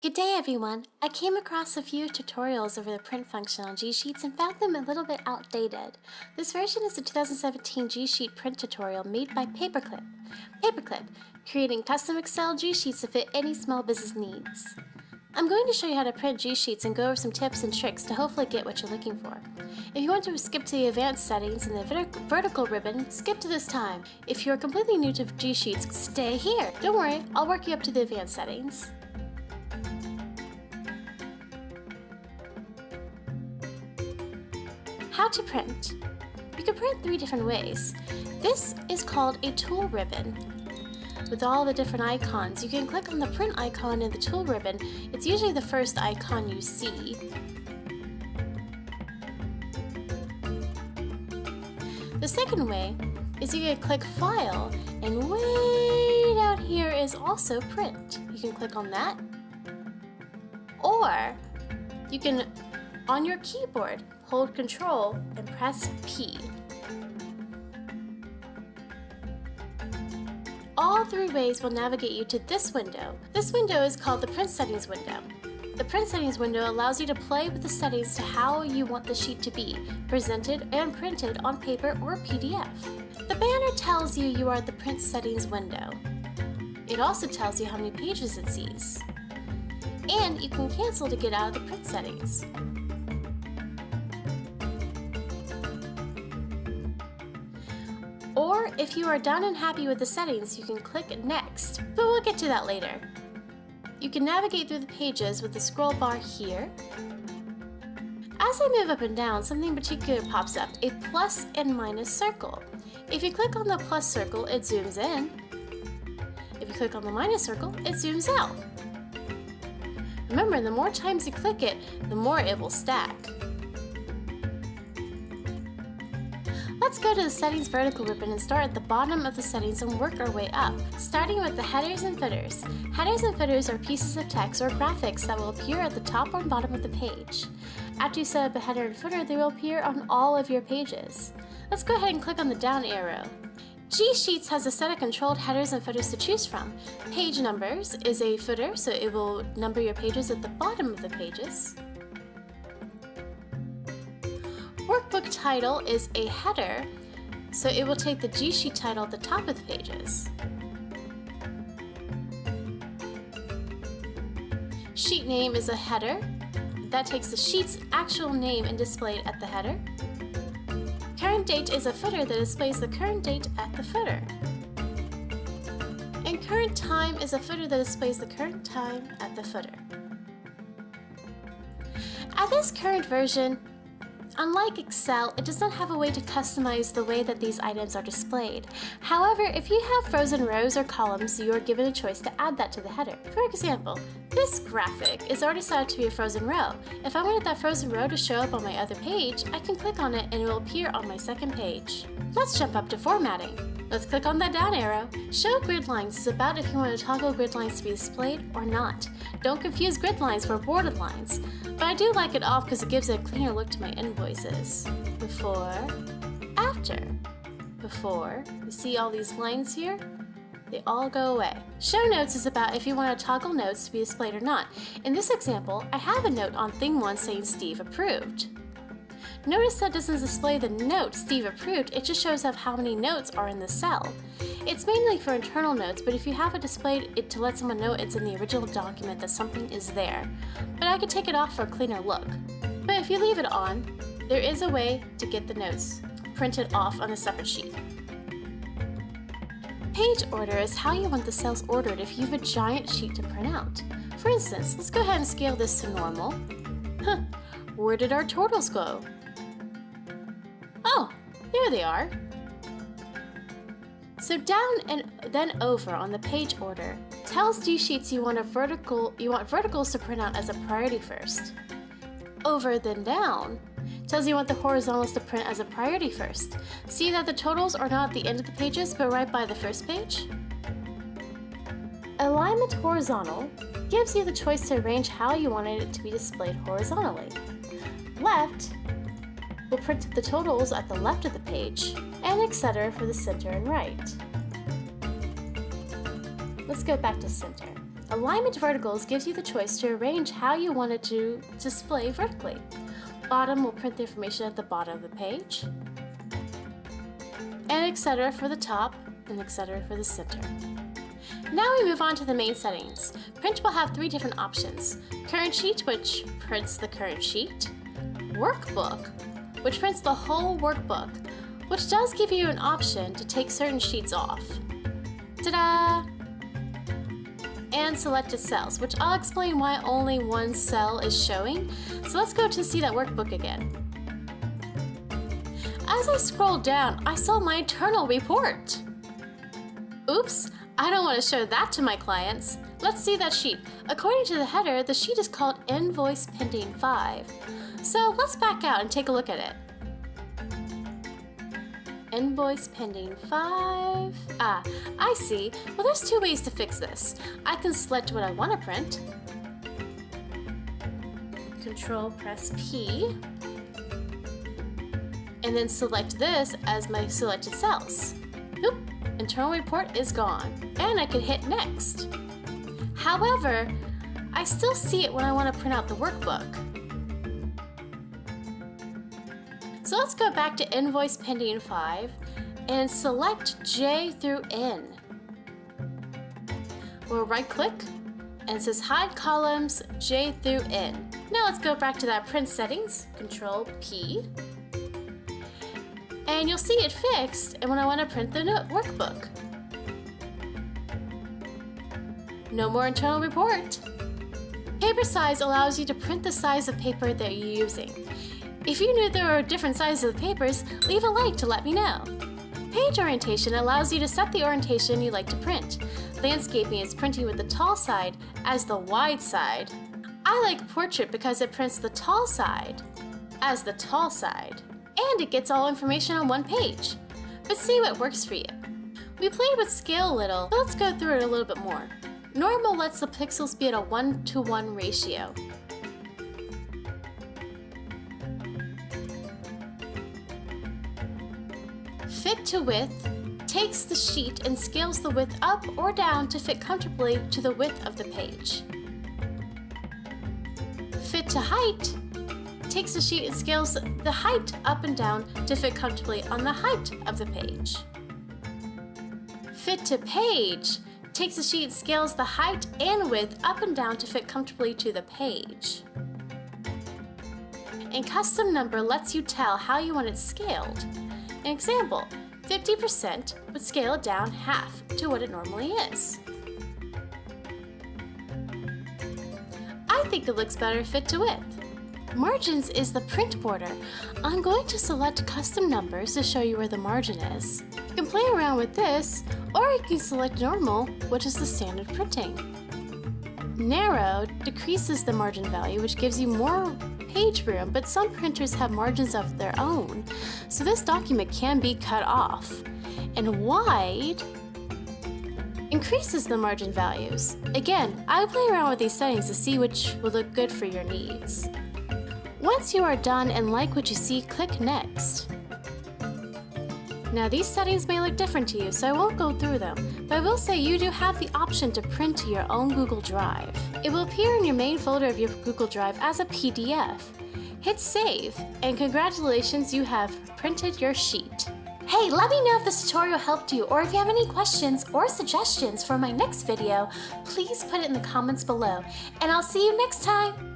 Good day everyone! I came across a few tutorials over the print function on GSheets and found them a little bit outdated. This version is the 2017 GSheet print tutorial made by Paperclip. Paperclip, creating custom Excel GSheets to fit any small business needs. I'm going to show you how to print GSheets and go over some tips and tricks to hopefully get what you're looking for. If you want to skip to the advanced settings in the vertical ribbon, skip to this time. If you're completely new to GSheets, stay here. Don't worry, I'll work you up to the advanced settings. How to print. You can print 3 different ways. This is called a tool ribbon. With all the different icons, you can click on the print icon in the tool ribbon. It's usually the first icon you see. The second way is you can click File, and way down here is also Print. You can click on that. Or you can, on your keyboard, hold Control and press P. All 3 ways will navigate you to this window. This window is called the Print Settings window. The Print Settings window allows you to play with the settings to how you want the sheet to be presented and printed on paper or PDF. The banner tells you you are at the Print Settings window. It also tells you how many pages it sees. And you can cancel to get out of the print settings. Or if you are done and happy with the settings, you can click Next, but we'll get to that later. You can navigate through the pages with the scroll bar here. As I move up and down, something particular pops up, a plus and minus circle. If you click on the plus circle, it zooms in. If you click on the minus circle, it zooms out. Remember, the more times you click it, the more it will stack. Let's go to the Settings vertical ribbon and start at the bottom of the settings and work our way up, starting with the headers and footers. Headers and footers are pieces of text or graphics that will appear at the top or bottom of the page. After you set up a header and footer, they will appear on all of your pages. Let's go ahead and click on the down arrow. GSheets has a set of controlled headers and footers to choose from. Page numbers is a footer, so it will number your pages at the bottom of the pages. Workbook title is a header, so it will take the GSheet title at the top of the pages. Sheet name is a header. That takes the sheet's actual name and displayed at the header. Current date is a footer that displays the current date at the footer. And current time is a footer that displays the current time at the footer. At this current version, unlike Excel, it does not have a way to customize the way that these items are displayed. However, if you have frozen rows or columns, you are given a choice to add that to the header. For example, this graphic is already set up to be a frozen row. If I wanted that frozen row to show up on my other page, I can click on it and it will appear on my second page. Let's jump up to formatting. Let's click on that down arrow. Show grid lines is about if you want to toggle grid lines to be displayed or not. Don't confuse grid lines for bordered lines, but I do like it off because it gives a cleaner look to my invoices. Before, after. Before, you see all these lines here? They all go away. Show notes is about if you want to toggle notes to be displayed or not. In this example, I have a note on thing 1 saying Steve approved. Notice that doesn't display the note Steve approved, it just shows up how many notes are in the cell. It's mainly for internal notes, but if you have it displayed to let someone know it's in the original document that something is there. But I could take it off for a cleaner look. But if you leave it on, there is a way to get the notes printed off on a separate sheet. Page order is how you want the cells ordered if you have a giant sheet to print out. For instance, let's go ahead and scale this to normal. Where did our totals go? Oh, there they are. So down and then over on the page order tells GSheets you want verticals to print out as a priority first. Over then down tells you want the horizontals to print as a priority first. See that the totals are not at the end of the pages but right by the first page? Alignment horizontal gives you the choice to arrange how you wanted it to be displayed horizontally. Left will print the totals at the left of the page, and etc. for the center and right. Let's go back to center. Alignment verticals gives you the choice to arrange how you want it to display vertically. Bottom will print the information at the bottom of the page, and etc. for the top, and etc. for the center. Now we move on to the main settings. Print will have 3 different options. Current sheet, which prints the current sheet. Workbook, which prints the whole workbook, which does give you an option to take certain sheets off. Ta-da! And selected cells, which I'll explain why only one cell is showing. So let's go to see that workbook again. As I scrolled down, I saw my internal report. Oops, I don't want to show that to my clients. Let's see that sheet. According to the header, the sheet is called Invoice Pending 5. So let's back out and take a look at it. Invoice Pending 5. Ah, I see. Well, there's 2 ways to fix this. I can select what I want to print. Control press P. And then select this as my selected cells. Oop, internal report is gone. And I can hit next. However, I still see it when I want to print out the workbook. So let's go back to Invoice Pending 5 and select J through N. We'll right click and it says Hide Columns J through N. Now let's go back to that print settings, Control P. And you'll see it fixed and when I want to print the workbook. No more internal report. Paper size allows you to print the size of paper that you're using. If you knew there were different sizes of papers, leave a like to let me know. Page orientation allows you to set the orientation you like to print. Landscaping is printing with the tall side as the wide side. I like portrait because it prints the tall side as the tall side. And it gets all information on one page. But see what works for you. We played with scale a little, but let's go through it a little bit more. Normal lets the pixels be at a 1:1 ratio. Fit to width takes the sheet and scales the width up or down to fit comfortably to the width of the page. Fit to height takes the sheet and scales the height up and down to fit comfortably on the height of the page. Fit to page takes the sheet and scales the height and width up and down to fit comfortably to the page. And custom number lets you tell how you want it scaled. An example, 50% would scale it down half to what it normally is. I think it looks better fit to width. Margins is the print border. I'm going to select custom numbers to show you where the margin is. You can play around with this, or you can select normal, which is the standard printing. Narrow decreases the margin value, which gives you more page room, but some printers have margins of their own, so this document can be cut off. And wide increases the margin values. Again, I play around with these settings to see which will look good for your needs. Once you are done and like what you see, click Next. Now these settings may look different to you, so I won't go through them, but I will say you do have the option to print to your own Google Drive. It will appear in your main folder of your Google Drive as a PDF. Hit Save, and congratulations, you have printed your sheet. Hey, let me know if this tutorial helped you, or if you have any questions or suggestions for my next video, please put it in the comments below, and I'll see you next time!